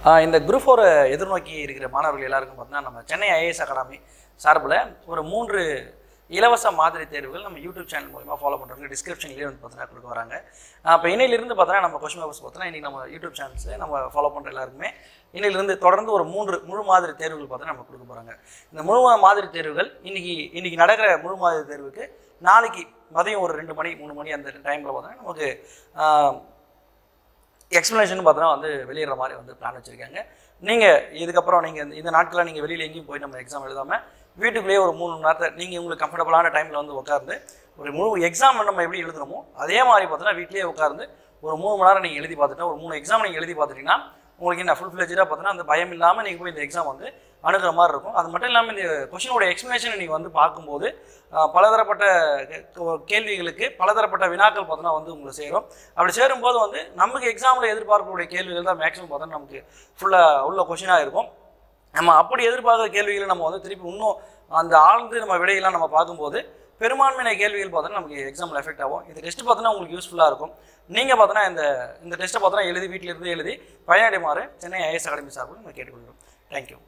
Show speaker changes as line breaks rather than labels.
இந்த குரூப் 4 எதிர்நோக்கி இருக்கிற மாணவர்கள் எல்லாருக்கும் பார்த்தீங்கன்னா நம்ம சென்னை ஐஏஎஸ் அகாடமி சார்பில் ஒரு 3 இலவச மாதிரி தேர்வுகள் நம்ம யூடியூப் சேனல் மூலமா ஃபாலோ பண்ணுறவங்க டிஸ்கிரிப்ஷன்லேயே வந்து பார்த்தீங்கன்னா கொடுக்க வராங்க. இப்போ இன்னையிலிருந்து பார்த்தீங்கன்னா நம்ம கொஸ்டின் பேப்பர்ஸ் பார்த்தீங்கன்னா இன்றைக்கி நம்ம யூடியூப் சேனல்ஸில் நம்ம ஃபாலோ பண்ணுற எல்லாருக்குமே இன்னையிலிருந்து தொடர்ந்து ஒரு 3 முழு மாதிரி தேர்வுகள் பார்த்தீங்கன்னா நம்ம கொடுக்க போகிறாங்க. இந்த முழு மாதிரி தேர்வுகள் இன்னைக்கு நடக்கிற முழு மாதிரி தேர்வுக்கு நாளைக்கு மதியம் ஒரு 2 மணி 3 மணி அந்த டைமில் பார்த்தீங்கன்னா நமக்கு எக்ஸ்ப்ளனேஷன் பார்த்தீங்கன்னா வந்து வெளியிடுற மாதிரி வந்து பிளான் வச்சுருக்காங்க. நீங்கள் இதுக்கப்புறம் நீங்கள் இந்த நாட்களில் நீங்கள் வெளியில் எங்கேயும் போய் நம்ம எக்ஸாம் எழுதாமல் வீட்டுக்குள்ளேயே ஒரு 3 மணி நேரத்தை நீங்கள் உங்களுக்கு கம்ஃபர்டபுளான டைமில் வந்து உட்காந்து ஒரு முழு எக்ஸாம் நம்ம எப்படி எழுதுறோமோ அதே மாதிரி பார்த்தீங்கன்னா வீட்லேயே உட்காந்து ஒரு 3 மணி நேரம் நீங்கள் எழுதி பார்த்துட்டா ஒரு 3 எக்ஸாம் நீங்கள் எழுதி பார்த்துட்டிங்கன்னா உங்களுக்கு என்ன ஃபுல் ஃப்ளெஜ்டாக பார்த்தீங்கன்னா அந்த பயம் இல்லாமல் நீங்கள் போய் இந்த எக்ஸாம் வந்து அணுகிற மாதிரி இருக்கும். அது மட்டும் இல்லாமல் இந்த கொஷினோட எக்ஸ்ப்ளனேஷன் நீங்கள் வந்து பார்க்கும்போது பலதரப்பட்ட கேள்விகளுக்கு பலதரப்பட்ட வினாக்கள் பார்த்தோன்னா வந்து உங்களுக்கு சேரும். அப்படி சேரும்போது வந்து நமக்கு எக்ஸாமில் எதிர்பார்க்கக்கூடிய கேள்விகள் தான் மேக்ஸிமம் பார்த்தோன்னா நமக்கு ஃபுல்லாக உள்ள கொஷினாக இருக்கும். நம்ம அப்படி எதிர்பார்க்குற கேள்விகளை நம்ம வந்து திருப்பி இன்னும் அந்த ஆழ்ந்து நம்ம விடையெல்லாம் நம்ம பார்க்கும்போது பெரும்பான்மையான கேள்விகள் பார்த்தோன்னா நமக்கு எக்ஸாமில் எஃபெக்ட் ஆகும். இந்த டெஸ்ட் பார்த்தோன்னா உங்களுக்கு யூஸ்ஃபுல்லாக இருக்கும். நீங்கள் பார்த்தோன்னா இந்த டெஸ்ட்டை பார்த்தோன்னா எழுதி வீட்டில் இருந்து எழுதி பயனடைமாறு சென்னை ஐஏஎஸ் அகாடமி சார்பில் நம்ம கேட்டுக்கொள்கிறோம். தேங்க்யூ.